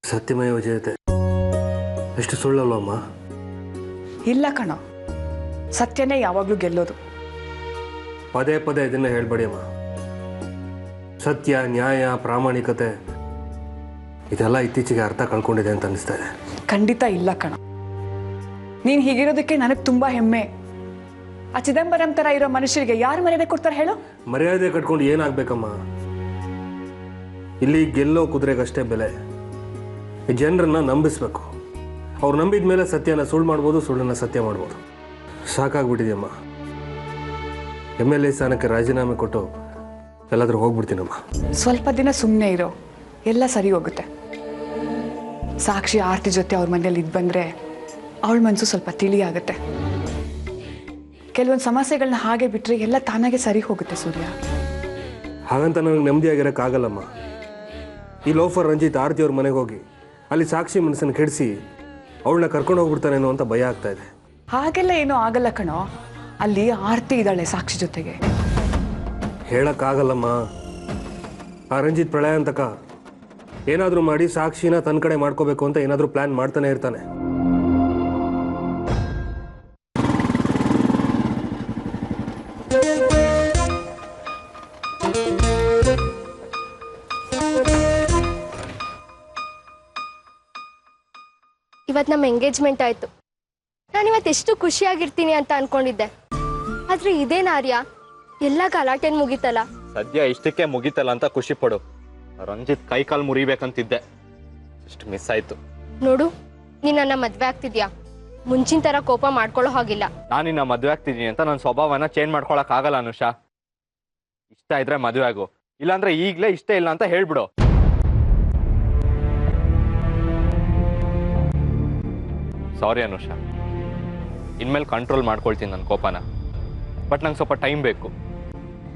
ಸತ್ಯಮೇವ ಜಯತೆ ಎಷ್ಟು ಸುಳ್ಳಲ್ವಮ್ಮ? ಇಲ್ಲ ಕಣೋ, ಸತ್ಯನೇ ಯಾವಾಗಲೂ ಗೆಲ್ಲೋದು. ಪದೇ ಪದೇ ಇದನ್ನ ಹೇಳ್ಬೇಡಿ ಅಮ್ಮ. ಸತ್ಯ, ನ್ಯಾಯ, ಪ್ರಾಮಾಣಿಕತೆ ಇದೆಲ್ಲ ಇತ್ತೀಚೆಗೆ ಅರ್ಥ ಕಳ್ಕೊಂಡಿದೆ ಅಂತ ಅನಿಸ್ತಾ ಇದೆ. ಖಂಡಿತ ಇಲ್ಲ ಕಣೋ. ನೀನು ಹೀಗಿರೋದಕ್ಕೆ ನನಗೆ ತುಂಬ ಹೆಮ್ಮೆ. ಆ ಚಿದಂಬರಂ ಥರ ಇರೋ ಮನುಷ್ಯರಿಗೆ ಯಾರು ಮರ್ಯಾದೆ ಕೊಡ್ತಾರೆ ಹೇಳು? ಮರ್ಯಾದೆ ಕಟ್ಕೊಂಡು ಏನಾಗಬೇಕಮ್ಮ? ಇಲ್ಲಿ ಗೆಲ್ಲೋ ಕುದುರೆಗಷ್ಟೇ ಬೆಲೆ. ಜನರನ್ನ ನಂಬಿಸ್ಬೇಕು. ಅವ್ರು ನಂಬಿದ ಮೇಲೆ ಸತ್ಯನ ಸುಳ್ಳು ಮಾಡ್ಬೋದು, ಸುಳ್ಳನ್ನು ಸತ್ಯ ಮಾಡ್ಬೋದು. ಸಾಕಾಗ್ಬಿಟ್ಟಿದೆಯಮ್ಮ. MLA ಸ್ಥಾನಕ್ಕೆ ರಾಜೀನಾಮೆ ಕೊಟ್ಟು ಎಲ್ಲಾದ್ರೂ ಹೋಗ್ಬಿಡ್ತೀನಮ್ಮ. ಸ್ವಲ್ಪ ದಿನ ಸುಮ್ಮನೆ ಇರೋ, ಎಲ್ಲ ಸರಿ ಹೋಗುತ್ತೆ. ಸಾಕ್ಷಿ ಆರ್ತಿ ಜೊತೆ ಅವ್ರ ಮನೇಲಿ ಇದ್ದು ಬಂದರೆ ಅವಳ ಮನಸ್ಸು ಸ್ವಲ್ಪ ತಿಳಿ ಆಗುತ್ತೆ. ಕೆಲವೊಂದು ಸಮಸ್ಯೆಗಳನ್ನ ಹಾಗೆ ಬಿಟ್ಟರೆ ಎಲ್ಲ ತಾನಾಗೆ ಸರಿ ಹೋಗುತ್ತೆ ಸೂರ್ಯ. ಹಾಗಂತ ನನಗೆ ನೆಮ್ಮದಿಯಾಗಿರೋಕ್ಕಾಗಲ್ಲಮ್ಮ. ಈ ಲೋಫರ್ ರಂಜಿತ್ ಆರ್ತಿ ಅವ್ರ ಮನೆಗೆ ಹೋಗಿ ಅಲ್ಲಿ ಸಾಕ್ಷಿ ಮನಸ್ಸನ್ನು ಕೆಡಿಸಿ ಅವಳನ್ನ ಕರ್ಕೊಂಡು ಹೋಗ್ಬಿಡ್ತಾನೇನೋ ಅಂತ ಭಯ ಆಗ್ತಾ ಇದೆ. ಹಾಗೆಲ್ಲ ಏನೂ ಆಗಲ್ಲ ಕಣೋ. ಅಲ್ಲಿ ಆರ್ತಿ ಇದ್ದಾಳೆ ಸಾಕ್ಷಿ ಜೊತೆಗೆ. ಹೇಳಕ್ಕಾಗಲ್ಲಮ್ಮ. ಆ ರಂಜಿತ್ ಪ್ರಳಯ ಅಂತಕ ಏನಾದರೂ ಮಾಡಿ ಸಾಕ್ಷಿನ ತನ್ನ ಕಡೆ ಮಾಡ್ಕೋಬೇಕು ಅಂತ ಏನಾದರೂ ಪ್ಲಾನ್ ಮಾಡ್ತಾನೆ ಇರ್ತಾನೆ. ಇವತ್ತು ನಮ್ಮ ಎಂಗೇಜ್ಮೆಂಟ್ ಆಯ್ತು. ನಾನಿವತ್ತು ಎಷ್ಟು ಖುಷಿಯಾಗಿರ್ತೀನಿ ಅಂತ ಅನ್ಕೊಂಡಿದ್ದೆ. ಆದ್ರೆ ಇದೇನ ಆರ್ಯ, ಎಲ್ಲ ಗಲಾಟೆನ್ ಮುಗೀತಲ್ಲ. ಸದ್ಯ ಇಷ್ಟಕ್ಕೆ ಮುಗೀತಲ್ಲ ಅಂತ ಖುಷಿ ಪಡು. ರಂಜಿತ್ ಕೈ ಕಾಲು ಮುರಿಬೇಕಂತಿದ್ದೆ, ಇಷ್ಟು ಮಿಸ್ ಆಯ್ತು. ನೋಡು, ನೀನ್ ನನ್ನ ಮದ್ವೆ ಆಗ್ತಿದ್ಯಾ, ಮುಂಚಿನ ತರ ಕೋಪ ಮಾಡ್ಕೊಳ್ಳೋ ಹಾಗಿಲ್ಲ. ನಾನು ನಿನ್ನ ಮದ್ವೆ ಆಗ್ತಿದ್ದೀನಿ ಅಂತ ನನ್ನ ಸ್ವಭಾವನ ಚೇಂಜ್ ಮಾಡ್ಕೊಳಕ್ ಆಗಲ್ಲ ಅನುಷಾ. ಇಷ್ಟ ಇದ್ರೆ ಮದುವೆ ಆಗು, ಇಲ್ಲಾಂದ್ರೆ ಈಗ್ಲೇ ಇಷ್ಟ ಇಲ್ಲ ಅಂತ ಹೇಳ್ಬಿಡು. ಸಾರಿ ಅನುಷಾ, ಇನ್ಮೇಲೆ ಕಂಟ್ರೋಲ್ ಮಾಡ್ಕೊಳ್ತೀನಿ ನನ್ನ ಕೋಪನ. ಬಟ್ ನಂಗೆ ಸ್ವಲ್ಪ ಟೈಮ್ ಬೇಕು.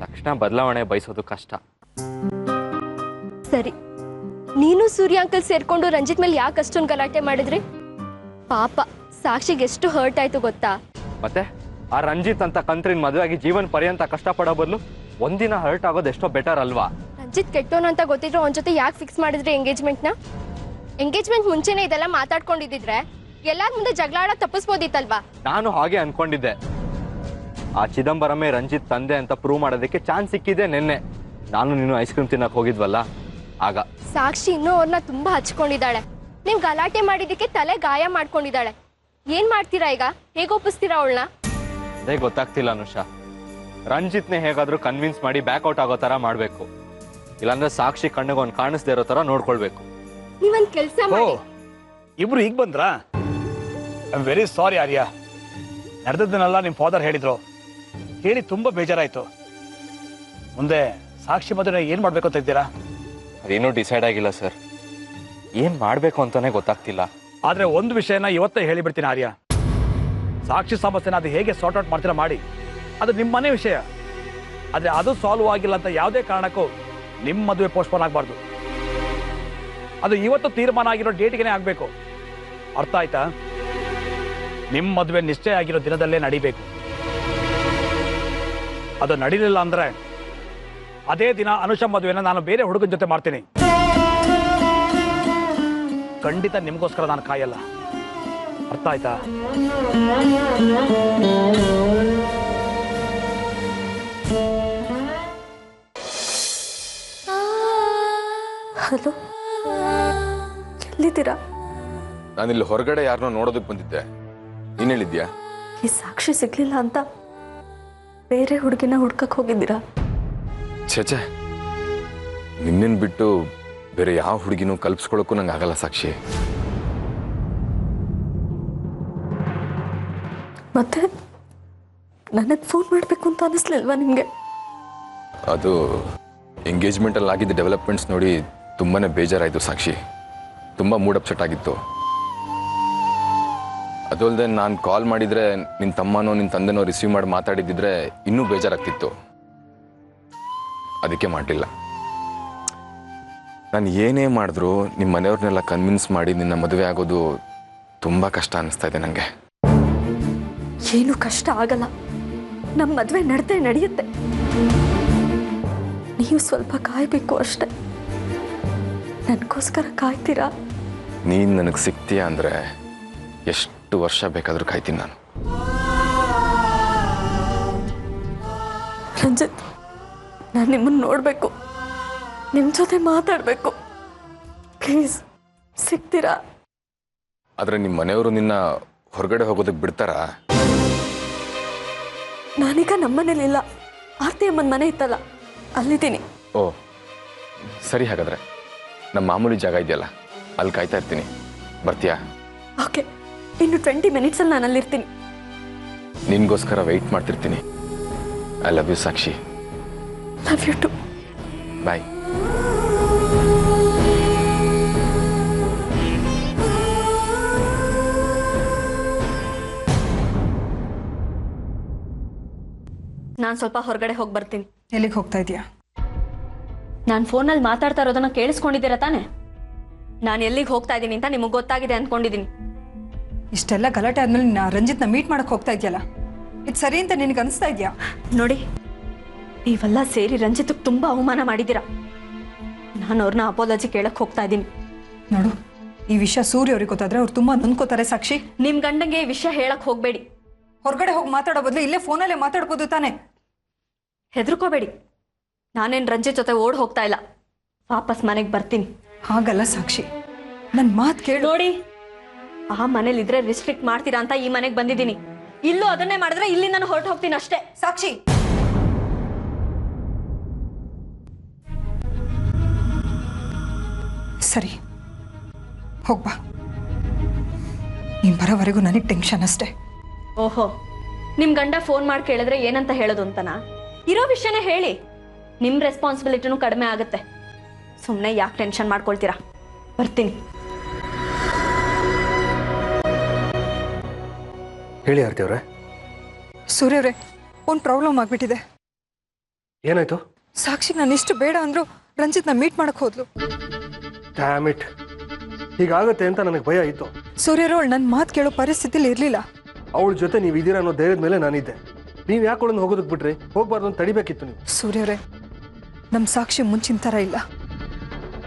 ತಕ್ಷಣ ಬದಲಾವಣೆ ಬಯಸೋದು ಕಷ್ಟ. ಸರಿ, ನೀನು ಸೂರ್ಯ ಅಂಕಲ್ ಸೇರ್ಕೊಂಡು ರಂಜಿತ್ ಮೇಲೆ ಯಾಕೆ ಅಷ್ಟೊಂದು ಗಲಾಟೆ ಮಾಡಿದ್ರಿ? ಪಾಪ ಸಾಕ್ಷಿಗೆ ಎಷ್ಟು ಹರ್ಟ್ ಆಯ್ತು ಗೊತ್ತಾ? ಮತ್ತೆ ಆ ರಂಜಿತ್ ಅಂತ ಕಂತ್ರಿನ ಮದುವೆ ಆಗಿ ಜೀವನ ಪರ್ಯಂತ ಕಷ್ಟಪಡೋ ಬದಲು ಒಂದಿನ ಹರ್ಟ್ ಆಗೋದು ಎಷ್ಟೋ ಬೆಟರ್ ಅಲ್ವಾ? ರಂಜಿತ್ ಕೆಟ್ಟೋನು ಅಂತ ಗೊತ್ತಿದ್ರು ಅವನ ಜೊತೆ ಯಾಕೆ ಫಿಕ್ಸ್ ಮಾಡಿದ್ರಿ ಎಂಗೇಜ್ಮೆಂಟ್ನ? ಎಂಗೇಜ್ಮೆಂಟ್ ಮುಂಚೆನೆ ಇದೆಲ್ಲ ಮಾತಾಡ್ಕೊಂಡಿದ್ರೆ ಎಲ್ಲಾರ ಮುಂದೆ ಜಗಳ ಆಡೋದು ತಪ್ಪಿಸ್ಬೋದಿತ್ತಲ್ವಾ? ನಾನು ಹಾಗೆ ಅನ್ಕೊಂಡಿದ್ದೆ. ಆ ಚಿದಂಬರಮೇ ರಂಜಿತ್ ತಂದೆ ಅಂತ ಪ್ರೂವ್ ಮಾಡೋದಕ್ಕೆ ಚಾನ್ಸ್ ಸಿಕ್ಕಿದೆ ನಿನ್ನೆ. ನಾನು ನೀನು ಐಸ್ ಕ್ರೀಮ್ ತಿನ್ನಕ್ ಹೋಗಿದ್ವಲ್ಲ ಆಗ. ಸಾಕ್ಷಿ ಇನ್ನೂ ಅವ್ರನ್ನ ತುಂಬಾ ಹಚ್ಕೊಂಡಿದ್ದಾಳೆ. ನೀವ್ ಗಲಾಟೆ ಮಾಡಿದಕ್ಕೆ ತಲೆ ಗಾಯ ಮಾಡ್ಕೊಂಡಿದ್ದಾಳೆ. ಏನ್ ಮಾಡ್ತೀರಾ ಈಗ? ಹೇಗೆ ಒಪ್ಪಿಸ್ತೀರಾ ಅವಳನ್ನ? ಅದೇ ಗೊತ್ತಾಗ್ತಿಲ್ಲ ಅನುಷಾ. ರಂಜಿತ್ನೇ ಹೇಗಾದ್ರೂ ಕನ್ವಿನ್ಸ್ ಮಾಡಿ ಬ್ಯಾಕ್ಔಟ್ ಆಗೋ ತರ ಮಾಡ್ಬೇಕು. ಇಲ್ಲಾಂದ್ರೆ ಸಾಕ್ಷಿ ಕಣ್ಣಿಗೆ ಒಂದು ಕಾಣಿಸ್ದೇ ಇರೋ ತರ ನೋಡ್ಕೊಳ್ಬೇಕು. ನೀವೊಂದ್ ಕೆಲ್ಸ ಮಾಡಿ. ಇಬ್ರು ಈಗ ಬಂದ್ರಾ? ಐ ಆಮ್ ವೆರಿ ಸಾರಿ ಆರ್ಯ. ನಡೆದದ್ದನ್ನೆಲ್ಲ ನಿಮ್ಮ ಫಾದರ್ ಹೇಳಿದ್ರು, ಹೇಳಿ ತುಂಬಾ ಬೇಜಾರಾಯ್ತು. ಮುಂದೆ ಸಾಕ್ಷಿ ಮದುವೆ ಏನ್ ಮಾಡ್ಬೇಕು ಅಂತ ಇದ್ದೀರಾ? ಅದೇನೂ ಡಿಸೈಡ್ ಆಗಿಲ್ಲ ಸರ್. ಏನ್ ಮಾಡ್ಬೇಕು ಅಂತಾನೆ ಗೊತ್ತಾಗ್ತಿಲ್ಲ. ಆದ್ರೆ ಒಂದು ವಿಷಯನ ಇವತ್ತೇ ಹೇಳಿಬಿಡ್ತೀನಿ ಆರ್ಯ. ಸಾಕ್ಷಿ ಸಮಸ್ಯೆನ ಅದು ಹೇಗೆ ಸಾರ್ಟ್ ಔಟ್ ಮಾಡ್ತೀರಾ ಮಾಡಿ, ಅದು ನಿಮ್ಮ ಮನೆ ವಿಷಯ. ಆದ್ರೆ ಅದು ಸಾಲ್ವ್ ಆಗಿಲ್ಲ ಅಂತ ಯಾವುದೇ ಕಾರಣಕ್ಕೂ ನಿಮ್ಮ ಮದುವೆ ಪೋಸ್ಟ್ಪೋನ್ ಆಗಬಾರ್ದು. ಅದು ಇವತ್ತು ತೀರ್ಮಾನ ಆಗಿರೋ ಡೇಟ್ಗೆ ಆಗಬೇಕು. ಅರ್ಥ ಆಯ್ತಾ? ನಿಮ್ಮ ಮದುವೆ ನಿಶ್ಚಯ ಆಗಿರೋ ದಿನದಲ್ಲೇ ನಡಿಬೇಕು. ಅದು ನಡೀಲಿಲ್ಲ ಅಂದ್ರೆ ಅದೇ ದಿನ ಅನುಷಾ ಮದುವೆನ ನಾನು ಬೇರೆ ಹುಡುಗನ ಜೊತೆ ಮಾಡ್ತೀನಿ. ಖಂಡಿತ ನಿಮಗೋಸ್ಕರ ನಾನು ಕಾಯಲ್ಲ. ಅರ್ಥ ಆಯ್ತಾ? ಹಲೋ, ಎಲ್ಲಿದ್ದೀರಾ? ನಾನಿಲ್ಲಿ ಹೊರಗಡೆ ಯಾರನ್ನೋ ನೋಡೋದಕ್ಕೆ ಬಂದಿದ್ದೆ. ನೀನ್ ಹೇಳಿದ್ಯಾ? ಈ ಸಾಕ್ಷಿ ಸಿಗ್ಲಿಲ್ಲ ಅಂತ ಬೇರೆ ಹುಡುಗಿನ ಹುಡ್ಕಕ್ ಹೋಗಿದ್ದೀರಾ? ಛೇ, ನಿನ್ನನ್ ಬಿಟ್ಟು ಬೇರೆ ಯಾವ ಹುಡುಗಿನೂ ಕಲ್ಪಿಸ್ಕೊಳ್ಳೋಕ್ಕೂ ನಂಗೆ ಆಗಲ್ಲ ಸಾಕ್ಷಿ. ಮತ್ತೆ ನನಗೆ ಫೋನ್ ಮಾಡಬೇಕು ಅಂತ ಅನಿಸ್ಲಿಲ್ವಾ ನಿಮಗೆ? ಅದು ಎಂಗೇಜ್ಮೆಂಟಲ್ಲಿ ಆಗಿದ್ದ ಡೆವಲಪ್ಮೆಂಟ್ಸ್ ನೋಡಿ ತುಂಬಾ ಬೇಜಾರಾಯಿತು ಸಾಕ್ಷಿ. ತುಂಬ ಮೂಡ್ ಅಪ್ಸೆಟ್ ಆಗಿತ್ತು. ಅದು ಅಲ್ಲದೆ ನಾನು ಕಾಲ್ ಮಾಡಿದರೆ ನಿನ್ನ ತಮ್ಮನೋ ನಿನ್ನ ತಂದೆನೋ ರಿಸೀವ್ ಮಾಡಿ ಮಾತಾಡಿದ್ದಿದ್ರೆ ಇನ್ನೂ ಬೇಜಾರಾಗ್ತಿತ್ತು. ಅದಕ್ಕೆ ಮಾಡಲಿಲ್ಲ. ನಾನು ಏನೇ ಮಾಡಿದ್ರು ನಿಮ್ಮ ಮನೆಯವ್ರನ್ನೆಲ್ಲ ಕನ್ವಿನ್ಸ್ ಮಾಡಿ ನಿನ್ನ ಮದುವೆ ಆಗೋದು ತುಂಬ ಕಷ್ಟ ಅನ್ನಿಸ್ತಾ ಇದೆ ನನಗೆ. ಏನು ಕಷ್ಟ ಆಗಲ್ಲ, ನಮ್ಮ ಮದುವೆ ನಡೆಯುತ್ತೆ. ನೀವು ಸ್ವಲ್ಪ ಕಾಯಬೇಕು ಅಷ್ಟೆ. ನನಗೋಸ್ಕರ ಕಾಯ್ತೀರಾ? ನೀನು ನನಗೆ ಸಿಗ್ತೀಯ ಅಂದರೆ ಎಷ್ಟು ವರ್ಷ ಬೇಕಾದರೂ ಕಾಯ್ತೀನಿ ನಾನು. ರಂಜಿತ್, ನಾನು ನಿಮ್ಮನ್ನು ನೋಡಬೇಕು, ನಿಮ್ಮ ಜೊತೆ ಮಾತಾಡಬೇಕು. ಪ್ಲೀಸ್ ಸಿಗ್ತೀರಾ? ಆದರೆ ನಿಮ್ಮ ಮನೆಯವರು ನಿನ್ನ ಹೊರಗಡೆ ಹೋಗೋದಕ್ಕೆ ಬಿಡ್ತಾರಾ? ನಾನೀಗ ನಮ್ಮನೇಲಿಲ್ಲ, ಆರ್ತಿ ಅಮ್ಮನ ಮನೆ ಇತ್ತಲ್ಲ ಅಲ್ಲಿದ್ದೀನಿ. ಓ ಸರಿ, ಹಾಗಾದರೆ ನಮ್ಮ ಮಾಮೂಲಿ ಜಾಗ ಇದೆಯಲ್ಲ ಅಲ್ಲಿ ಕಾಯ್ತಾ ಇರ್ತೀನಿ. ಬರ್ತೀಯಾ? ಓಕೆ, ಇನ್ನು 20 ಮಿನಿಟ್ಸಲ್ಲಿ ನಾನು ಅಲ್ಲಿರ್ತೀನಿ. ನಿನಗೋಸ್ಕರ ವೆಯ್ಟ್ ಮಾಡ್ತಿರ್ತೀನಿ. I love you Sakshi. Love you too. Bye. ನಾನು ಸ್ವಲ್ಪ ಹೊರಗಡೆ ಹೋಗಿ ಬರ್ತೀನಿ. ಎಲ್ಲಿಗೆ ಹೋಗ್ತಾ ಇದೀಯಾ? ನಾನು ಫೋನಲ್ಲಿ ಮಾತಾಡ್ತಾ ಇರೋದನ್ನ ಕೇಳಿಸ್ಕೊಂಡಿದ್ದೀರಾ ತಾನೆ? ನಾನು ಎಲ್ಲಿಗೆ ಹೋಗ್ತಾ ಇದ್ದೀನಿ ಅಂತ ನಿಮಗೆ ಗೊತ್ತಾಗಿದೆ ಅಂದ್ಕೊಂಡಿದ್ದೀನಿ. ಇಷ್ಟೆಲ್ಲ ಗಲಾಟೆ ಆದ್ಮೇಲೆ ನೀನು ರಂಜಿತ್ನ ಮೀಟ್ ಮಾಡಕ್ ಹೋಗ್ತಾ ಇದೆಯಲ್ಲ, ಇದು ಸರಿ ಅಂತ ನಿನಗೆ ಅನಿಸ್ತಾ ಇದೆಯಾ? ನೋಡಿ, ನೀವೆಲ್ಲ ಸೇರಿ ರಂಜಿತ್ಗೆ ತುಂಬಾ ಅವಮಾನ ಮಾಡಿದ್ದೀರಾ. ನಾನು ಅವ್ರನ್ನ ಅಪಾಲಜಿ ಕೇಳಕ್ ಹೋಗ್ತಾ ಇದ್ದೀನಿ. ನೋಡು, ಈ ವಿಷಯ ಸೂರ್ಯ ಅವ್ರಿಗೆ ಗೊತ್ತಾದ್ರೆ ಅವ್ರು ತುಂಬಾ ನೊಂದ್ಕೋತಾರೆ. ಸಾಕ್ಷಿ, ನಿಮ್ ಗಂಡಂಗೆ ಈ ವಿಷಯ ಹೇಳಕ್ ಹೋಗ್ಬೇಡಿ. ಹೊರಗಡೆ ಹೋಗಿ ಮಾತಾಡೋ ಬದಲು ಇಲ್ಲೇ ಫೋನಲ್ಲೇ ಮಾತಾಡ್ಬೋದು ತಾನೆ. ಹೆದರ್ಕೋಬೇಡಿ, ನಾನೇನ್ ರಂಜಿತ್ ಜೊತೆ ಓಡ್ ಹೋಗ್ತಾ ಇಲ್ಲ, ವಾಪಸ್ ಮನೆಗೆ ಬರ್ತೀನಿ. ಹಾಗಲ್ಲ ಸಾಕ್ಷಿ, ನನ್ನ ಮಾತು ಕೇಳು. ನೋಡಿ, ಆ ಮನೇಲಿ ಇದ್ರೆ ರಿಸ್ಟ್ರಿಕ್ಟ್ ಮಾಡ್ತೀರಾ ಅಂತ ಈ ಮನೆಗೆ ಬಂದಿದ್ದೀನಿ. ಇಲ್ಲೂ ಅದನ್ನೇ ಮಾಡಿದ್ರೆ ಇಲ್ಲಿ ನಾನು ಹೊರಟು ಹೋಗ್ತೀನಿ ಅಷ್ಟೇ. ಸಾಕ್ಷಿ, ಸರಿ ಹೋಗ್ಬಾ. ನೀನ್ ಬರೋವರೆಗೂ ನನಗೆ ಟೆನ್ಷನ್ ಅಷ್ಟೇ. ಓಹೋ, ನಿಮ್ ಗಂಡ ಫೋನ್ ಮಾಡಿ ಕೇಳಿದ್ರೆ ಏನಂತ ಹೇಳೋದು ಅಂತನಾ? ಇರೋ ವಿಷಯನೇ ಹೇಳಿ, ನಿಮ್ ರೆಸ್ಪಾನ್ಸಿಬಿಲಿಟಿನೂ ಕಡಿಮೆ ಆಗುತ್ತೆ. ಸುಮ್ಮನೆ ಯಾಕೆ ಟೆನ್ಷನ್ ಮಾಡ್ಕೊಳ್ತೀರಾ? ಬರ್ತೀನಿ. ಹೇಳಿ ಆರ್ತಿ ಅವರೇ. ಸೂರ್ಯವ್ರೆ, ಒಂದು ಪ್ರಾಬ್ಲಮ್ ಆಗ್ಬಿಟ್ಟಿದೆ. ಏನಾಯ್ತು? ಸಾಕ್ಷಿ ನಾನು ಇಷ್ಟು ಬೇಡ ಅಂದ್ರು ರಂಜಿತ್ನ ಮೀಟ್ ಮಾಡಕ್ ಹೋದ್ಲು. ಡ್ಯಾಮ್ ಇಟ್, ಹೀಗಾಗುತ್ತೆ ಅಂತ ನನಗೆ ಭಯ ಇತ್ತು. ಸೂರ್ಯರು ಅವಳು ನನ್ನ ಮಾತು ಕೇಳೋ ಪರಿಸ್ಥಿತಿಲಿ ಇರಲಿಲ್ಲ. ಅವಳ ಜೊತೆ ನೀವು ಇದ್ದೀರಾ ಅನ್ನೋ ಧೈರ್ಯದ ಮೇಲೆ ನಾನಿದ್ದೆ. ನೀವು ಯಾಕೆ ಅವಳನ್ನು ಹೋಗೋದಕ್ಕೆ ಬಿಟ್ರಿ? ಹೋಗ್ಬಾರ್ದು ಅಂತ ತಡಿಬೇಕಿತ್ತು ನೀವು. ಸೂರ್ಯವ್ರೆ, ನಮ್ಮ ಸಾಕ್ಷಿ ಮುಂಚಿನ ಥರ ಇಲ್ಲ.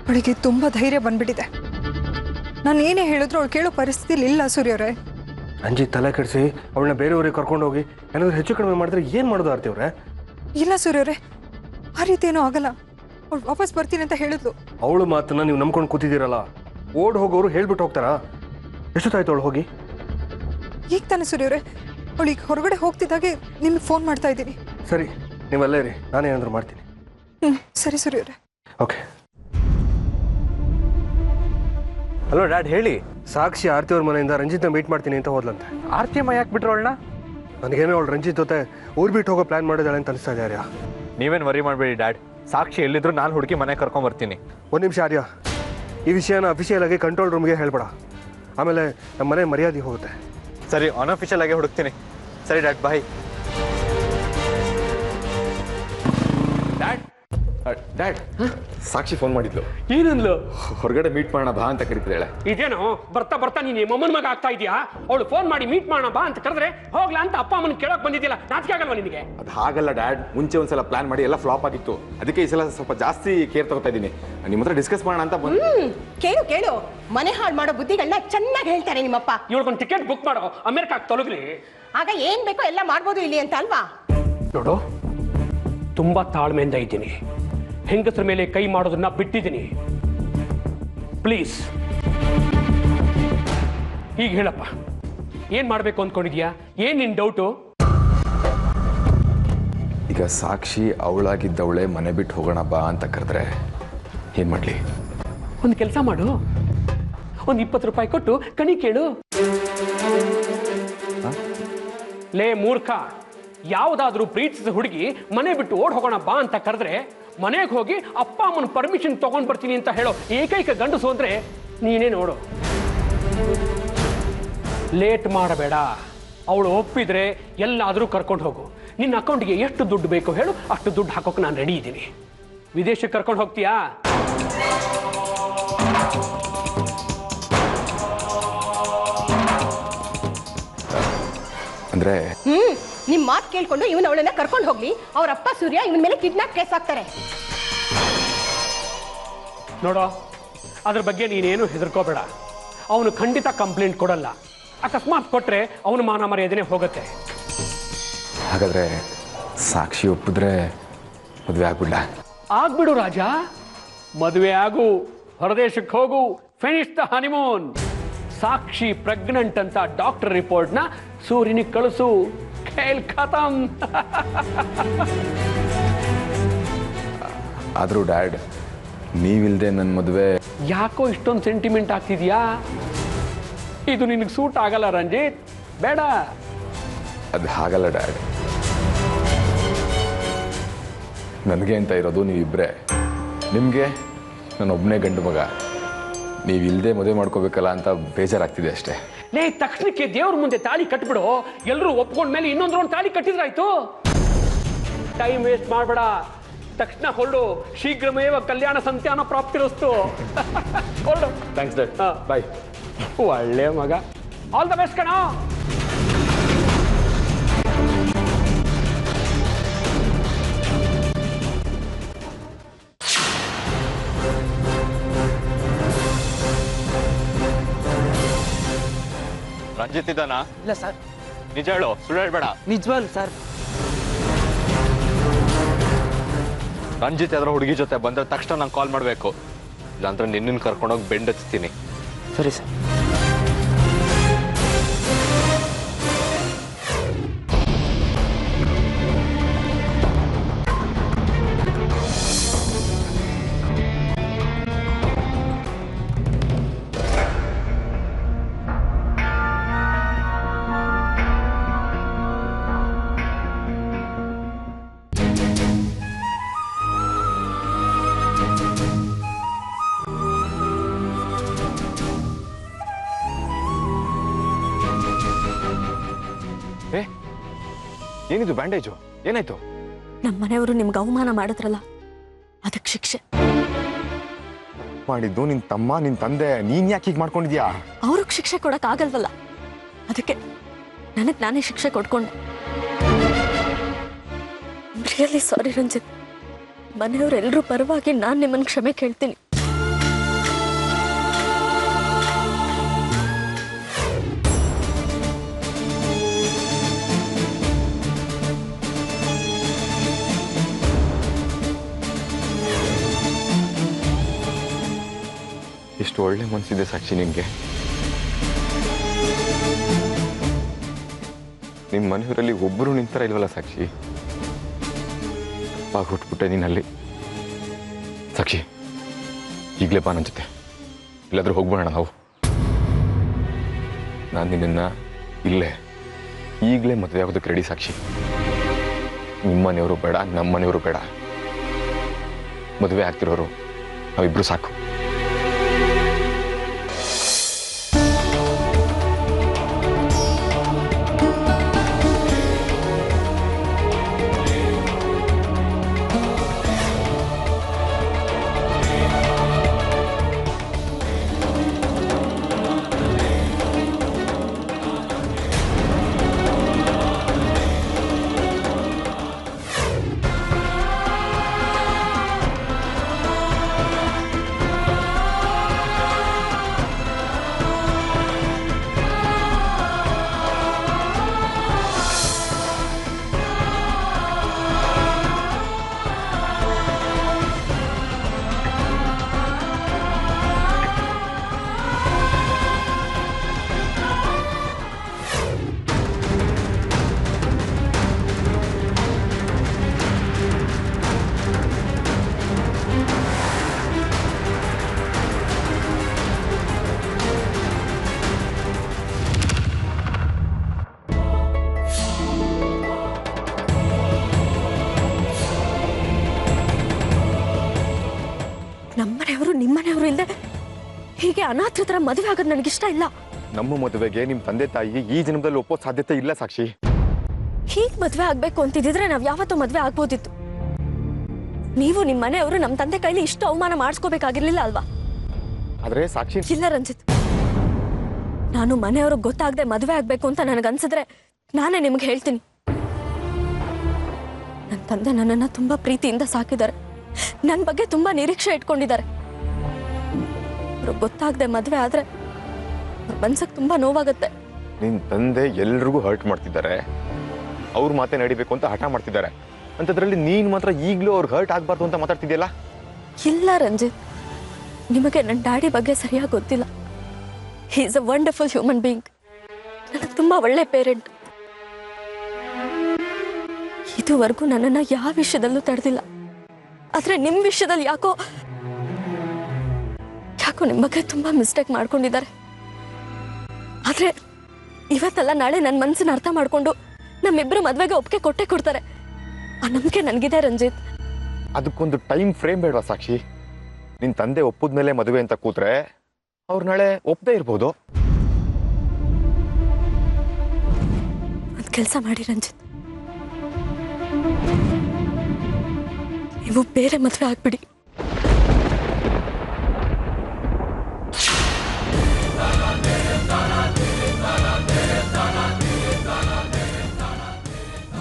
ಅವಳಿಗೆ ತುಂಬ ಧೈರ್ಯ ಬಂದ್ಬಿಟ್ಟಿದೆ. ನಾನು ಏನೇ ಹೇಳಿದ್ರು ಅವಳು ಕೇಳೋ ಪರಿಸ್ಥಿತಿಲಿ ಇಲ್ಲ. ಸೂರ್ಯವ್ರೆ, ಅಂಜಿ ತಲೆ ಕೆಡಿಸಿ ಅವಳನ್ನ ಬೇರೆಯವ್ರಿಗೆ ಕರ್ಕೊಂಡು ಹೋಗಿ ಏನಾದರೂ ಹೆಚ್ಚು ಕಡಿಮೆ ಮಾಡಿದ್ರೆ ಏನು ಮಾಡೋದು ಆರ್ತಿ ಅವರೇ? ಇಲ್ಲ ಸೂರ್ಯವ್ರೆ, ಆ ರೀತಿ ಏನೂ ಆಗಲ್ಲ. ಅವಳು ವಾಪಸ್ ಬರ್ತೀನಿ ಅಂತ ಹೇಳಿದ್ಲು. ಅವಳು ಮಾತನ್ನ ನೀವು ನಂಬ್ಕೊಂಡು ಕೂತಿದ್ದೀರಲ್ಲ, ಓಡ್ ಹೋಗೋರು ಹೇಳ್ಬಿಟ್ಟು ಹೋಗ್ತಾರಾ? ಎಷ್ಟೊತ್ತಾಯ್ತು ಅವಳು ಹೋಗಿ? ಈಗ ತಾನೆ ಸೂರ್ಯವ್ರೆ, ಅವಳು ಈಗ ಹೊರಗಡೆ ಹೋಗ್ತಿದ್ದಾಗೆ ನಿಮ್ಗೆ ಫೋನ್ ಮಾಡ್ತಾ ಇದ್ದೀನಿ. ಸರಿ, ನೀವಲ್ಲೇ ಇರಿ, ನಾನೇನಾದರೂ ಮಾಡ್ತೀನಿ. ಸರಿ ಸೂರ್ಯವ್ರೆ. ಓಕೆ. ಹಲೋ ಡ್ಯಾಡ್, ಹೇಳಿ. ಸಾಕ್ಷಿ ಆರ್ತಿ ಅವ್ರ ಮನೆಯಿಂದ ರಂಜಿತ್ನ ಮೀಟ್ ಮಾಡ್ತೀನಿ ಅಂತ ಹೋದ್ಲಂತೆ. ಆರ್ತಿ ಅಮ್ಮ ಯಾಕೆ ಬಿಟ್ರು ಅವಳನ್ನ? ನನಗೇನೋ ಅವಳು ರಂಜಿತ್ ಜೊತೆ ಊರ್ ಬಿಟ್ಟು ಹೋಗೋ ಪ್ಲಾನ್ ಮಾಡಿದಾಳೆ ಅಂತ ಅನಿಸ್ತಾ ಇದೆ. ಆರ್ಯ, ನೀವೇನು ವರಿ ಮಾಡಬೇಡಿ ಡ್ಯಾಡ್. ಸಾಕ್ಷಿ ಎಲ್ಲಿದ್ರು ನಾನು ಹುಡುಕಿ ಮನೆ ಕರ್ಕೊಂಡ್ ಬರ್ತೀನಿ. ಒಂದು ನಿಮಿಷ ಆರ್ಯ, ಈ ವಿಷಯನ ಅಫಿಷಿಯಲ್ ಆಗಿ ಕಂಟ್ರೋಲ್ ರೂಮ್ಗೆ ಹೇಳ್ಬೇಡ, ಆಮೇಲೆ ನಮ್ಮ ಮನೆ ಮರ್ಯಾದೆ ಹೋಗುತ್ತೆ. ಸರಿ, ಅನ್ಅಫಿಷಿಯಲ್ ಆಗಿ ಹುಡುಕ್ತೀನಿ. ಸರಿ ಡ್ಯಾಡ್, ಬಾಯ್. ಡ್ಯಾಡ್, ಸಾಕ್ಷಿ ಫೋನ್ ಮಾಡಿದ್ಲು. ಏನಂದ್ಲು? ಹೊರಗಡೆ ಮೀಟ್ ಮಾಡೋಣ ಬಾ ಅಂತ ಕರಿತಿದ್ದಾಳೆ. ಇದೇನು ಬರ್ತಾ ಬರ್ತಾ ನೀನು ಮೊಮ್ಮನ ಮಗ ಆಗ್ತಾ ಇದೆಯಾ? ಅವಳು ಫೋನ್ ಮಾಡಿ ಮೀಟ್ ಮಾಡೋಣ ಬಾ ಅಂತ ಕರೆದ್ರೆ ಹೋಗ್ಲಾ ಅಂತ ಅಪ್ಪ ಅಮ್ಮನ ಕೇಳಕ್ ಬಂದಿದ್ದಿಲ್ಲ. ನಾಚಿಕೆ ಆಗಲ್ವಾ ನಿನಗೆ? ಅದು ಹಾಗಲ್ಲ ಡ್ಯಾಡ್, ಮುಂಚೆ ಒಂದ್ಸಲ ಪ್ಲಾನ್ ಮಾಡಿ ಎಲ್ಲ ಫ್ಲಾಪ್ ಆಗಿತ್ತು. ಅದಕ್ಕೆ ಈ ಸಲ ಸ್ವಲ್ಪ ಜಾಸ್ತಿ ಕೇರ್ ತಗೋತಾ ಇದ್ದೀನಿ. ನಿಮ್ಮ ಹತ್ರ ಡಿಸ್ಕಸ್ ಮಾಡೋಣ ಅಂತ ಬಂದು. ಕೇಳು ಕೇಳು, ಮನೆ ಹಾಳು ಮಾಡೋ ಬುದ್ಧಿಗಳನ್ನ ಚೆನ್ನಾಗಿ ಹೇಳ್ತಾರೆ ನಿಮ್ಮಪ್ಪ. ಇವಳಿಗೊಂದು ಟಿಕೆಟ್ ಬುಕ್ ಮಾಡೋ, ಅಮೆರಿಕಾಕ್ ತೊಲಗ್ಲಿ. ಆಗ ಏನ್ ಬೇಕೋ ಎಲ್ಲ ಮಾಡ್ಬೋದು ಇಲ್ಲಿ ಅಂತ ಅಲ್ವಾ? ನೋಡು, ತುಂಬಾ ತಾಳ್ಮೆಯಿಂದ ಇದ್ದೀನಿ. ಹೆಂಗಸರ ಮೇಲೆ ಕೈ ಮಾಡೋದನ್ನ ಬಿಟ್ಟಿದ್ದೀನಿ. ಪ್ಲೀಸ್ ಈಗ ಹೇಳಪ್ಪ, ಏನ್ ಮಾಡ್ಬೇಕು ಅಂದ್ಕೊಂಡಿದ್ಯಾ? ಏನ್ ನಿನ್ ಡೌಟು? ಈಗ ಸಾಕ್ಷಿ ಅವಳಾಗಿದ್ದವಳೆ ಮನೆ ಬಿಟ್ಟು ಹೋಗೋಣ ಬಾ ಅಂತ ಕರೆದ್ರೆ ಏನ್ ಮಾಡ್ಲಿ? ಒಂದು ಕೆಲಸ ಮಾಡು, ಒಂದು 20 ರೂಪಾಯಿ ಕೊಟ್ಟು ಕಣಿ ಕೇಳು. ಲೇ ಮೂರ್ಖ, ಯಾವುದಾದ್ರೂ ಪ್ರೀತಿಸಿದ ಹುಡುಗಿ ಮನೆ ಬಿಟ್ಟು ಓಡ್ ಹೋಗೋಣ ಬಾ ಅಂತ ಕರೆದ್ರೆ ಮನೆಗೆ ಹೋಗಿ ಅಪ್ಪ ಅಮ್ಮನ ಪರ್ಮಿಷನ್ ತಗೊಂಡ್ ಬರ್ತೀನಿ ಅಂತ ಹೇಳೋ ಏಕೈಕ ಗಂಡಸು ಅಂದ್ರೆ ನೀನೇ ನೋಡು. ಲೇಟ್ ಮಾಡಬೇಡ, ಅವಳು ಒಪ್ಪಿದ್ರೆ ಎಲ್ಲಾದರೂ ಕರ್ಕೊಂಡು ಹೋಗು. ನಿನ್ನ ಅಕೌಂಟ್ಗೆ ಎಷ್ಟು ದುಡ್ಡು ಬೇಕು ಹೇಳು, ಅಷ್ಟು ದುಡ್ಡು ಹಾಕೋಕೆ ನಾನು ರೆಡಿ ಇದ್ದೀನಿ. ವಿದೇಶಕ್ಕೆ ಕರ್ಕೊಂಡು ಹೋಗ್ತೀಯಾ? ಅಂದ್ರೆ ನಿಮ್ ಮಾತು ಕೇಳ್ಕೊಂಡು ಇವನ್ ಅವಳನ್ನ ಕರ್ಕೊಂಡು ಹೋಗ್ಲಿ. ಅವ್ರ ಅಪ್ಪ ಸೂರ್ಯ ಇವನ್ ಮೇಲೆ ಕಿಡ್ನಾಪ್ ಕೇಸ್ ಹಾಕ್ತಾರೆ. ನೋಡೋ, ಅದ್ರ ಬಗ್ಗೆ ನೀನೇನು ಹೆದರ್ಕೋಬೇಡ. ಅವನು ಖಂಡಿತ ಕಂಪ್ಲೇಂಟ್ ಕೊಡಲ್ಲ. ಅಕಸ್ಮಾತ್ ಕೊಟ್ರೆ ಅವನು ಮಾನ ಮರ್ಯಾದೆನೇ ಹೋಗುತ್ತೆ. ಹಾಗಾದ್ರೆ ಸಾಕ್ಷಿ ಒಪ್ಪಿದ್ರೆ ಮದುವೆ ಆಗ್ಬಿಡ್ಲ? ಆಗ್ಬಿಡು ರಾಜ, ಮದುವೆ ಆಗು, ಹೊರದೇಶಕ್ಕೆ ಹೋಗು, finish the honeymoon. Sakshi pregnant ಅಂತ ಡಾಕ್ಟರ್ ರಿಪೋರ್ಟ್ನ ಸೂರ್ಯನಿಗೆ ಕಳಿಸು, ಖೇಲ್ ಖತಮ್. ಆದರೂ ಡ್ಯಾಡ್, ನೀವಿಲ್ದೆ ನನ್ನ ಮದುವೆ ಯಾಕೋ ಇಷ್ಟೊಂದು ಸೆಂಟಿಮೆಂಟ್ ಆಗ್ತಿದ್ಯಾ? ಇದು ನಿನಗೆ ಸೂಟ್ ಆಗಲ್ಲ ರಂಜಿತ್, ಬೇಡ. ಅದು ಹಾಗಲ್ಲ ಡ್ಯಾಡ್, ನನಗೆ ಅಂತ ಇರೋದು ನೀವಿಬ್ಬರೇ. ನಿಮಗೆ ನಾನೊಬ್ಬನೇ ಗಂಡು ಮಗ. ನೀವಿಲ್ಲದೆ ಮದುವೆ ಮಾಡ್ಕೋಬೇಕಲ್ಲ ಅಂತ ಬೇಜಾರಾಗ್ತಿದೆ ಅಷ್ಟೇ. ಲೇ, ತಕ್ಷಣಕ್ಕೆ ದೇವ್ರ ಮುಂದೆ ತಾಳಿ ಕಟ್ಬಿಡು. ಎಲ್ಲರೂ ಒಪ್ಕೊಂಡ್ಮೇಲೆ ಇನ್ನೊಂದು ರೌಂಡ್ ತಾಳಿ ಕಟ್ಟಿದ್ರಾಯ್ತು. ಟೈಮ್ ವೇಸ್ಟ್ ಮಾಡಬೇಡ, ತಕ್ಷಣ ಹೊರಡು. ಶೀಘ್ರಮೇವ ಕಲ್ಯಾಣ ಸಂತಾನ ಪ್ರಾಪ್ತಿರಸ್ತು. ಹೊರಡು. ಥ್ಯಾಂಕ್ಸ್ ಡ್ಯಾಡ್, ಬಾಯ್. ಒಳ್ಳೆ ಮಗ, ಆಲ್ ದ ಬೆಸ್ಟ್ ಕಣ. ರಂಜಿತ್ ಇದ್ದಾನಾ? ಇಲ್ಲ ಸರ್. ನಿಜ ಹೇಳು, ಸುಳ್ಳು ಹೇಳ್ಬೇಡ. ನಿಜವಾಗ್ಲು ಸರ್. ರಂಜಿತ್ ಯಾವ್ದಾರ ಹುಡುಗಿ ಜೊತೆ ಬಂದ್ರೆ ತಕ್ಷಣ ನಂಗೆ ಕಾಲ್ ಮಾಡಬೇಕು, ಇಲ್ಲಾಂದ್ರೆ ನಿನ್ನ ಕರ್ಕೊಂಡೋಗಿ ಬೆಂಡ್ ಹಚ್ತೀನಿ. ಸರಿ ಸರ್. ಏನಿದು ಬ್ಯಾಂಡೇಜು? ಏನಾಯ್ತು? ನಮ್ಮ ಮನೆಯವರು ನಿಮ್ಗೆ ಅವಮಾನ ಮಾಡಿದ್ರಲ್ಲ, ಅದಕ್ಕೆ ಶಿಕ್ಷೆ. ಮಾಡಿದ್ದು ನಿನ್ ತಮ್ಮ, ನಿನ್ ತಂದೆ. ನೀನ್ ಯಾಕೆ ಹೀಗೆ ಮಾಡ್ಕೊಂಡಿದ್ಯಾ? ಅವ್ರಿಗೆ ಶಿಕ್ಷೆ ಕೊಡಕ್ ಆಗಲ್ವಲ್ಲ, ಅದಕ್ಕೆ ನನಗ್ ನಾನೇ ಶಿಕ್ಷೆ ಕೊಟ್ಕೊಂಡೆ. Really sorry Ranjit. ಮನೆಯವರೆಲ್ಲರೂ ಪರವಾಗಿ ನಾನು ನಿಮ್ಮನ್ನು ಕ್ಷಮೆ ಕೇಳ್ತೀನಿ. ಎಷ್ಟು ಒಳ್ಳೆ ಮನಸ್ಸಿದೆ ಸಾಕ್ಷಿ ನಿನ್ಗೆ. ನಿಮ್ಮ ಮನೆಯವರಲ್ಲಿ ಒಬ್ಬರು ನಿಂತರ ಇಲ್ವಲ್ಲ ಸಾಕ್ಷಿ. ಹುಟ್ಬಿಟ್ಟೆ ನೀನಲ್ಲಿ. ಸಾಕ್ಷಿ, ಈಗಲೇ ಬಾ ನನ್ನ ಜೊತೆ, ಇಲ್ಲಾದ್ರೂ ಹೋಗ್ಬೋಣ ನಾವು. ನಾನು ನಿನ್ನ ಇಲ್ಲೇ ಈಗಲೇ ಮದುವೆ ಆಗೋದಕ್ಕೆ ರೆಡಿ ಸಾಕ್ಷಿ. ನಿಮ್ಮನೆಯವರು ಬೇಡ, ನಮ್ಮನೆಯವರು ಬೇಡ. ಮದುವೆ ಆಗ್ತಿರೋರು ನಾವಿಬ್ರು ಸಾಕು. ನಿಮ್ಮನೆಯವರು ಇಲ್ಲದೆ ಹೀಗೆ ಅನಾಥರ ಥರ ಮದುವೆ ಆಗೋದು ನನಗಿಷ್ಟ ಇಲ್ಲ. ನಮ್ಮ ಮದುವೆಗೆ ನಿಮ್ಮ ತಂದೆ ತಾಯಿ ಈ ಜನ್ಮದಲ್ಲಿ ಒಪ್ಪೋ ಸಾಧ್ಯತೆ ಇಲ್ಲ ಸಾಕ್ಷಿ. ಹೀಗೆ ಮದುವೆ ಆಗ್ಬೇಕು ಅಂತಿದ್ರೆ ನಾವು ಯಾವತ್ತೂ ಮದುವೆ ಆಗ್ಬೋದಿತ್ತು. ನೀವು ನಿಮ್ಮ ಮನೆಯವರು ನಮ್ಮ ತಂದೆ ಕೈಲಿ ಇಷ್ಟು ಅವಮಾನ ಮಾಡಿಸ್ಕೋಬೇಕಾಗಿರ್ಲಿಲ್ಲ ಅಲ್ವಾ? ಆದ್ರೆ ಸಾಕ್ಷಿ ಇಲ್ಲ ರಂಜಿತ್, ನಾನು ಮನೆಯವ್ರಿಗೆ ಗೊತ್ತಾಗದೆ ಮದುವೆ ಆಗ್ಬೇಕು ಅಂತ ನನಗನ್ಸಿದ್ರೆ ನಾನೇ ನಿಮ್ಗೆ ಹೇಳ್ತೀನಿ. ನನ್ನ ತಂದೆ ನನ್ನನ್ನು ತುಂಬಾ ಪ್ರೀತಿಯಿಂದ ಸಾಕಿದ್ದಾರೆ, ನನ್ನ ಬಗ್ಗೆ ತುಂಬಾ ನಿರೀಕ್ಷೆ ಇಟ್ಕೊಂಡಿದ್ದಾರೆ. ಅವ್ರಿಗೆ ಗೊತ್ತಾಗದೆ ಮದುವೆ ಆದ್ರೆ ಮನ್ಸಿಗೆ ತುಂಬ ನೋವಾಗುತ್ತೆ. ನಿನ್ನ ತಂದೆ ಎಲ್ರಿಗೂ ಹರ್ಟ್ ಮಾಡ್ತಿದ್ದಾರೆ, ಅವ್ರ ಮಾತೆ ನಡಿಬೇಕು ಅಂತ ಹಠ ಮಾಡ್ತಿದ್ದಾರೆ. ಅಂಥದ್ರಲ್ಲಿ ನೀನು ಮಾತ್ರ ಈಗಲೂ ಅವ್ರಿಗೆ ಹರ್ಟ್ ಆಗಬಾರ್ದು ಅಂತ ಮಾತಾಡ್ತಿದ್ಯಲ್ಲ? ಇಲ್ಲ ರಂಜಿತ್, ನಿಮಗೆ ನನ್ನ ಡ್ಯಾಡಿ ಬಗ್ಗೆ ಸರಿಯಾಗಿ ಗೊತ್ತಿಲ್ಲ. He is a wonderful human being. ನನಗೆ ತುಂಬ ಒಳ್ಳೆ ಪೇರೆಂಟ್. ಇದುವರೆಗೂ ನನ್ನನ್ನು ಯಾವ ವಿಷಯದಲ್ಲೂ ತಡೆದಿಲ್ಲ. ಆದರೆ ನಿಮ್ಮ ವಿಷಯದಲ್ಲಿ ಯಾಕೋ ನಿಮ್ಮ ಬಗ್ಗೆ ತುಂಬ ಮಿಸ್ಟೇಕ್ ಮಾಡ್ಕೊಂಡಿದ್ದಾರೆ. ಆದರೆ ಇವತ್ತಲ್ಲ ನಾಳೆ ನನ್ನ ಮನಸ್ಸನ್ನ ಅರ್ಥ ಮಾಡಿಕೊಂಡು ನಮ್ಮಿಬ್ಬರು ಮದುವೆಗೆ ಒಪ್ಪಿಗೆ ಕೊಟ್ಟೇ ಕೊಡ್ತಾರೆ. ಆ ನಂಬಿಕೆ ನನಗಿದೆ ರಂಜಿತ್. ಅದಕ್ಕೊಂದು ಟೈಮ್ ಫ್ರೇಮ್ ಬೇಡವಾ ಸಾಕ್ಷಿ? ನಿನ್ನ ತಂದೆ ಒಪ್ಪದ ಮೇಲೆ ಮದುವೆ ಅಂತ ಕೂತ್ರೆ ಅವ್ರು ನಾಳೆ ಒಪ್ಪದೇ ಇರ್ಬೋದು. ಒಂದು ಕೆಲಸ ಮಾಡಿ ರಂಜಿತ್, ನೀವು ಬೇರೆ ಮದುವೆ ಆಗ್ಬಿಡಿ.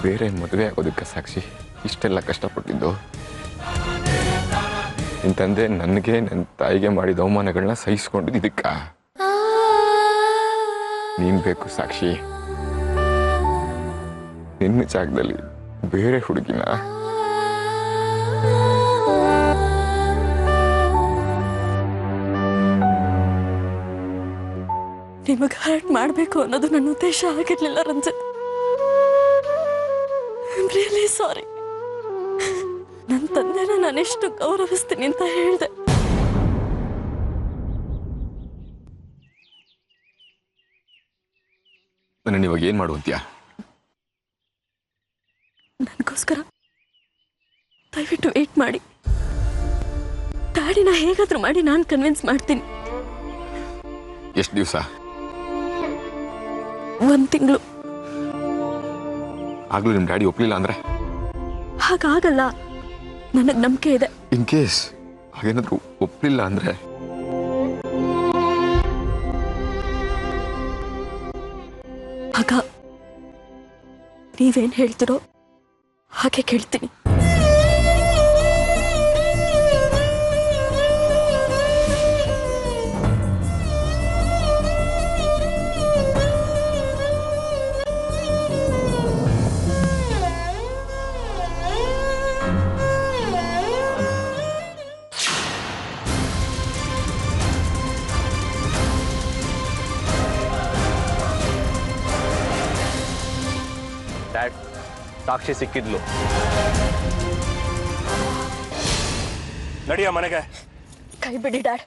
ಬೇರೆ ಮದುವೆ ಆಗೋದಕ್ಕೆ ಸಾಕ್ಷಿ ಇಷ್ಟೆಲ್ಲ ಕಷ್ಟಪಟ್ಟಿದ್ದು? ನಿನ್ನ ತಂದೆ ನನಗೆ ನನ್ನ ತಾಯಿಗೆ ಮಾಡಿದ ಅವಮಾನಗಳನ್ನ ಸಹಿಸ್ಕೊಂಡಿದ್ದು ಇದಕ್ಕ? ನೀನ್ ಬೇಕು ಸಾಕ್ಷಿ. ನಿನ್ನ ಜಾಗದಲ್ಲಿ ಬೇರೆ ಹುಡುಗಿನ ನಿಮಗೆ ಹರ್ಟ್ ಮಾಡಬೇಕು ಅನ್ನೋದು ನನ್ನ ಉದ್ದೇಶ ಆಗಿರ್ಲಿಲ್ಲ ರಂಜಿತ್. Really sorry. ನನ್ನ ತಂದೆನ ನಾನೆಷ್ಟು ಗೌರವಿಸ್ತೀನಿ ಅಂತ ಹೇಳಿದೆ. ನನ್ನ ಇವಾಗ ಏನ್ ಮಾಡುವಂತ್ಯಾ? ನನಗೋಸ್ಕರ ದಯವಿಟ್ಟು ವೇಟ್ ಮಾಡಿ. ಡ್ಯಾಡಿನ ಹೇಗಾದ್ರೂ ಮಾಡಿ ನಾನು ಕನ್ವಿನ್ಸ್ ಮಾಡ್ತೀನಿ. ಎಷ್ಟು ದಿವಸ? 1 ತಿಂಗಳು. ಆಗ್ಲೂ ನಿಮ್ ಡ್ಯಾಡಿ ಒಪ್ಲಿಲ್ಲ ಅಂದ್ರೆ? ಹಾಗಾಗಲ್ಲ, ನನಗೆ ನಂಬಿಕೆ ಇದೆ. ಇನ್ ಕೇಸ್ ಹಾಗೇನಾದ್ರೂ ಒಪ್ಲಿಲ್ಲ ಅಂದ್ರೆ ಆಗ ನೀವೇನ್ ಹೇಳ್ತಿರೋ ಹಾಗೆ ಕೇಳ್ತೀನಿ. ಡ್ಯಾಡ್, ಸಾಕ್ಷಿ ಸಿಕ್ಕಿದ್ಲು. ನಡಿಯ ಮನೆಗೆ. ಕೈ ಬಿಡಿ ಡ್ಯಾಡ್,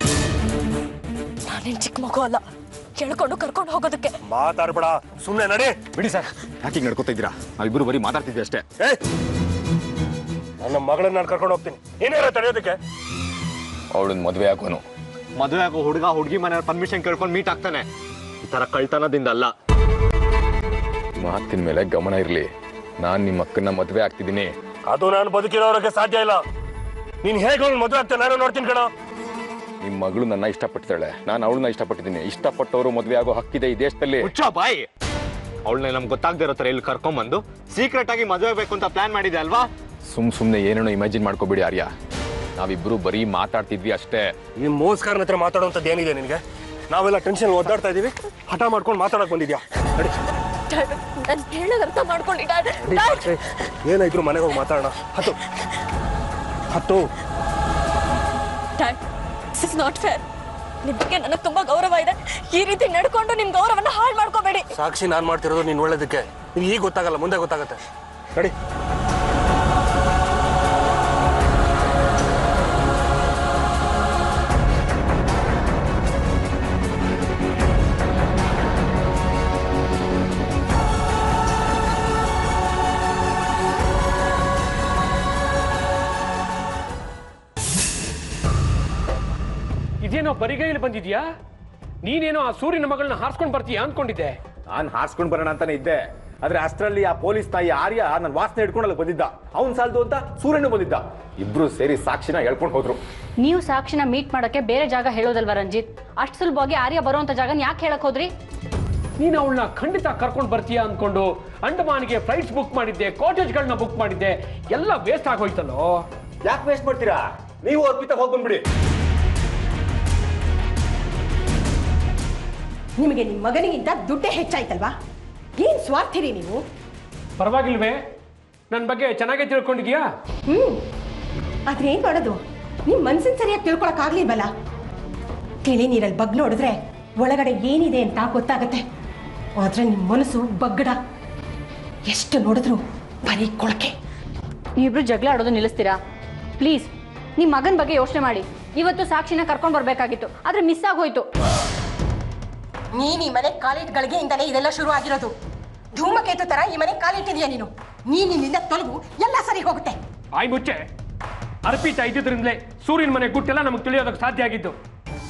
ನಾನೇನ್ ಚಿಕ್ಕ ಮಗು ಅಲ್ಲ ಕೇಳ್ಕೊಂಡು ಕರ್ಕೊಂಡು ಹೋಗೋದಕ್ಕೆ. ಮಾತಾಡ್ಬೇಡ, ಸುಮ್ಮನೆ ನಡಿ. ಬಿಡಿ ಸರ್, ಯಾಕೆ ಹಿಂಗೆ ನಡ್ಕೋತಾ ಇದ್ದೀರಾ? ನಾವಿಬ್ಬರು ಬರೀ ಮಾತಾಡ್ತಿದ್ವಿ ಅಷ್ಟೇ. ನನ್ನ ಮಗಳನ್ನ ನಾನು ಕರ್ಕೊಂಡು ಹೋಗ್ತೀನಿ, ಏನಾರ ತಡೆಯೋದಕ್ಕೆ? ಅವಳನ್ನ ಮದುವೆ ಆಗೋನು. ಮದುವೆ ಆಗೋ ಹುಡುಗ ಹುಡುಗಿ ಮನೆಯವ್ರ ಪರ್ಮಿಷನ್ ಕೇಳ್ಕೊಂಡು ಮೀಟ್ ಆಗ್ತಾನೆ. ಈ ತರ ಕಳ್ತನದಿಂದ ಅಲ್ಲ. ಮಾತಿನ ಮೇಲೆ ಗಮನ ಇರಲಿ. ನಾನು ನಿಮ್ಮ ಅಕ್ಕನ ಮದುವೆ ಆಗ್ತಿದ್ದೀನಿ. ಅದು ನಾನು ಬದುಕಿರೋರಿಗೆ ಸಾಧ್ಯ ಇಲ್ಲ. ನೀನ್ ಹೇಗೆ ಮದುವೆ ಆಗ್ತೇನೆ ನಾನು ನೋಡ್ತೀನಿ ಕಣ. ನಿಮ್ಮ ಮಗಳು ನನ್ನ ಇಷ್ಟಪಟ್ಟಿದ್ದಾಳೆ, ನಾನು ಅವಳನ್ನ ಇಷ್ಟಪಟ್ಟಿದ್ದೀನಿ. ಇಷ್ಟಪಟ್ಟವರು ಮದುವೆ ಆಗೋ ಹಕ್ಕಿದೆ ಈ ದೇಶದಲ್ಲಿ. ಹುಚ್ಚ ಬಾಯಿ, ಅವಳನ್ನ ನಮ್ಗೆ ಗೊತ್ತಾಗದೇ ಇರೋ ತರ ಇಲ್ಲಿ ಕರ್ಕೊಂಡ್ಬಂದು ಸೀಕ್ರೆಟ್ ಆಗಿ ಮದುವೆ ಬೇಕು ಅಂತ ಪ್ಲಾನ್ ಮಾಡಿದೆ ಅಲ್ವಾ? ಸುಮ್ಮನೆ ಏನೇನೋ ಇಮ್ಯಾಜಿನ್ ಮಾಡ್ಕೋಬೇಡಿ ಆರ್ಯ. ನಾವಿಬ್ರು ಬರೀ ಮಾತಾಡ್ತಿದ್ವಿ ಅಷ್ಟೇ. ನಿಮ್ ಮೋಸ್ಕಾರನ ಹತ್ರ ಮಾತಾಡೋಂಥದ್ದು ಏನಿದೆ ನಿನಗೆ? ನಾವೆಲ್ಲ ಟೆನ್ಷನ್ ಓದಾಡ್ತಾ ಇದೀವಿ, ಹಠ ಮಾಡ್ಕೊಂಡು ಮಾತಾಡಕ್ ಬಂದಿದ್ಯಾ? ನಾನು ಹೇಳೋದು ಅರ್ಥ ಮಾಡ್ಕೊಳ್ಳಿ ಡ್ಯಾಡ್. ಏನಾಯ್ತು ಮನೆಗೆ ಹೋಗಿ ಮಾತಾಡೋಣ. ಹತ್ತು dad, this is not fair. ನಿಮ್ಮ ಬಗ್ಗೆ ನನಗೆ ತುಂಬಾ ಗೌರವ ಇದೆ. ಈ ರೀತಿ ನಡ್ಕೊಂಡು ನಿಮ್ ಗೌರವನ ಹಾಳು ಮಾಡ್ಕೋಬೇಡಿ. ಸಾಕ್ಷಿ, ನಾನ್ ಮಾಡ್ತಿರೋದು ನೀನ್ ಒಳ್ಳೇದಕ್ಕೆ. ನಿಮ್ಗೆ ಈಗ ಗೊತ್ತಾಗಲ್ಲ, ಮುಂದೆ ಗೊತ್ತಾಗತ್ತೆ. ನಡಿ. ಇದೇನೋ ಬರಿಗೈಲಿ ಬಂದಿದ್ಯಾ? ನೀನೇನೋ ಆ ಸೂರ್ಯನ ಮಗಳನ್ನ ಹಾರಿಸ್ಕೊಂಡು ಬರ್ತೀಯಾ ಅನ್ಕೊಂಡಿದ್ದೆ. ನಾನು ಹಾರಿಸ್ಕೊಂಡು ಬರೋಣ ಅಂತಾನೆ ಇದ್ದೆ. ಆದ್ರೆ ಅಷ್ಟರಲ್ಲಿ ಆ ಪೊಲೀಸ್ ತಾಯಿ ಆರ್ಯ ನನ್ನ ವಾಸನೆ ಹಿಡ್ಕೊಂಡು ಅಲ್ಲಿ ಬಂದಿದ್ದ. ಅವ್ನ್ ಸಾಲದು ಅಂತ ಸೂರ್ಯನು ಬಂದಿದ್ದ. ಇಬ್ರು ಸೇರಿ ಸಾಕ್ಷಿನ ಹೇಳ್ಕೊಂಡು ಹೋದ್ರು. ನೀವು ಸಾಕ್ಷಿನ ಮೀಟ್ ಮಾಡಕ್ಕೆ ಬೇರೆ ಜಾಗ ಹೇಳೋದಲ್ವಾ ರಂಜಿತ್? ಅಷ್ಟು ಸುಲಭವಾಗಿ ಆರ್ಯ ಬರುವಂತ ಜಾಗ ಯಾಕೆ ಹೇಳಕ್ ಹೋದ್ರಿ? ನೀನು ಅವಳನ್ನ ಖಂಡಿತ ಕರ್ಕೊಂಡು ಬರ್ತೀಯಾ ಅನ್ಕೊಂಡು ಅಂಡಮಾನ್ಗೆ ಫ್ಲೈಟ್ಸ್ ಬುಕ್ ಮಾಡಿದ್ದೆ, ಕಾಟೇಜ್ಗಳನ್ನ ಬುಕ್ ಮಾಡಿದ್ದೆ. ಎಲ್ಲ ವೇಸ್ಟ್ ಆಗೋಯ್ತಲ್ಲೋ. ಯಾಕೆ ವೇಸ್ಟ್ ಮಾಡ್ತೀರಾ? ನೀವು ಅರ್ಪಿತ ಹೋಗಿ ಬಂದ್ಬಿಡಿ. ನಿಮಗೆ ನಿಮ್ಮ ಮಗನಿಗಿಂತ ದುಡ್ಡೇ ಹೆಚ್ಚಾಯ್ತಲ್ವಾ? ಏನು ಸ್ವಾರ್ಥಿರಿ ನೀವು? ಪರವಾಗಿಲ್ವೇ? ನನ್ನ ಬಗ್ಗೆ ಚೆನ್ನಾಗೇ ತಿಳ್ಕೊಂಡಿದ್ಯಾ? ಆದ್ರೆ ಏನು ಮಾಡೋದು? ನಿಮ್ಮ ಮನ್ಸಿನ ಸರಿಯಾಗಿ ತಿಳ್ಕೊಳಕ್ಕಾಗ್ಲಿಲ್ವಲ್ಲ. ತಿಳಿ ನೀರಲ್ಲಿ ಬಗ್ ನೋಡಿದ್ರೆ ಒಳಗಡೆ ಏನಿದೆ ಅಂತ ಗೊತ್ತಾಗತ್ತೆ. ಆದ್ರೆ ನಿಮ್ಮ ಮನಸ್ಸು ಬಗ್ಗಡ. ಎಷ್ಟು ನೋಡಿದ್ರು ಬರೀ ಕೊಳಕೆ. ನೀವಿಬ್ರು ಜಗಳ ಆಡೋದು ನಿಲ್ಲಿಸ್ತೀರಾ ಪ್ಲೀಸ್? ನಿಮ್ಮ ಮಗನ ಬಗ್ಗೆ ಯೋಚನೆ ಮಾಡಿ. ಇವತ್ತು ಸಾಕ್ಷಿನ ಕರ್ಕೊಂಡು ಬರ್ಬೇಕಾಗಿತ್ತು, ಆದ್ರೆ ಮಿಸ್ ಆಗೋಯ್ತು. ನೀನ್ ಈ ಮನೆ ಕಾಲಿಟ್ಗಳಿಗೆ ಇಂದಾನೆ ಇದೆಲ್ಲ ಶುರು ಆಗಿರೋದು. ಧೂಮಕೇತು ತರ ಈ ಮನೆ ಕಾಲಿಟ್ಟಿದೀಯ ನೀನು. ನೀನ್ ಇಲ್ಲಿಂದ ತೊಲಗು, ಎಲ್ಲ ಸರಿ ಹೋಗುತ್ತೆ. ಆಯ್ ಮುಚ್ಚೆ. ಅರ್ಪಿತ ಇದ್ದಿದ್ರಿಂದಲೇ ಸೂರ್ಯನ ಮನೆ ಗುಟ್ಟೆಲ್ಲ ನಮಗೆ ತಿಳಿಯೋದಕ್ಕೆ ಸಾಧ್ಯ ಆಗಿದ್ದು.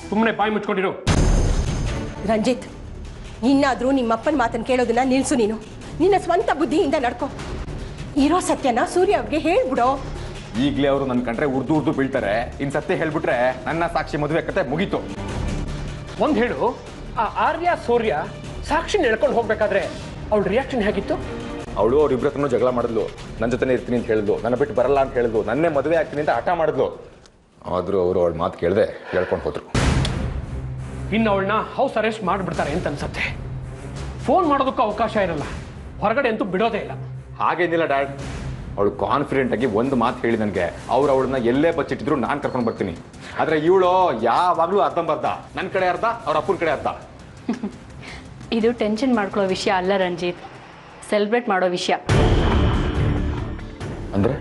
ಸುಮ್ಮನೆ ಬಾಯಿ ಮುಚ್ಕೊಂಡಿರು. ರಂಜಿತ್, ಇನ್ನಾದ್ರೂ ನಿಮ್ಮಪ್ಪನ ಮಾತನ್ನು ಕೇಳೋದನ್ನ ನಿಲ್ಸು. ನೀನು ನಿನ್ನ ಸ್ವಂತ ಬುದ್ಧಿಯಿಂದ ನಡ್ಕೋ. ಇರೋ ಸತ್ಯನ ಸೂರ್ಯ ಅವ್ರಿಗೆ ಹೇಳ್ಬಿಡೋ. ಈಗಲೇ ಅವರು ನನ್ನ ಕಂಡ್ರೆ ಉರ್ದು ಬೀಳ್ತಾರೆ. ಇನ್ನು ಸತ್ಯ ಹೇಳ್ಬಿಟ್ರೆ ನನ್ನ ಸಾಕ್ಷಿ ಮದುವೆ ಕತೆ ಮುಗೀತು. ಒಂದು ಹೇಳು, ಆ ಆರ್ಯ ಸೂರ್ಯ ಸಾಕ್ಷಿ ಎಳ್ಕೊಂಡು ಹೋಗ್ಬೇಕಾದ್ರೆ ಅವಳ ರಿಯಾಕ್ಷನ್ ಹೇಗಿತ್ತು? ಅವಳು ಅವ್ರಿಬ್ರ ಹತ್ರನೂ ಜಗಳ ಮಾಡಿದ್ಲು. ನನ್ನ ಜೊತೆನೇ ಇರ್ತೀನಿ ಅಂತ ಹೇಳಿದ್ಲು, ನನ್ನ ಬಿಟ್ಟು ಬರಲ್ಲ ಅಂತ ಹೇಳಿದ್ಲು, ನನ್ನೇ ಮದುವೆ ಆಗ್ತೀನಿ ಅಂತ ಹಠ ಮಾಡಿದ್ಲು. ಆದರೂ ಅವರು ಅವಳ ಮಾತು ಕೇಳದೆ ಹೇಳ್ಕೊಂಡು ಹೋದ್ರು. ಇನ್ನು ಅವಳನ್ನ ಹೌಸ್ ಅರೆಸ್ಟ್ ಮಾಡಿಬಿಡ್ತಾರೆ ಅಂತ ಅನ್ಸತ್ತೆ. ಫೋನ್ ಮಾಡೋದಕ್ಕೂ ಅವಕಾಶ ಇರಲ್ಲ, ಹೊರಗಡೆ ಅಂತೂ ಬಿಡೋದೇ ಇಲ್ಲ. ಹಾಗೇನಿಲ್ಲ ಡ್ಯಾಡ್, ಅವಳು ಕಾನ್ಫಿಡೆಂಟ್ ಆಗಿ ಒಂದು ಮಾತು ಹೇಳಿ ನನಗೆ, ಅವಳನ್ನ ಎಲ್ಲೇ ಬಚ್ಚಿಟ್ಟಿದ್ರು ನಾನು ಕರ್ಕೊಂಡು ಬರ್ತೀನಿ. ಆದರೆ ಇವಳು ಯಾವಾಗಲೂ ಅರ್ಧಂಬರ್ಧ, ನನ್ನ ಕಡೆ ಅರ್ಧ, ಅವ್ರ ಅಪ್ಪನ ಕಡೆ ಅರ್ಧ. ಇದು ಟೆನ್ಷನ್ ಮಾಡ್ಕೊಳ್ಳೋ ವಿಷಯ ಅಲ್ಲ ರಂಜಿತ್, ಸೆಲೆಬ್ರೇಟ್ ಮಾಡೋ ವಿಷಯ. ಅಂದರೆ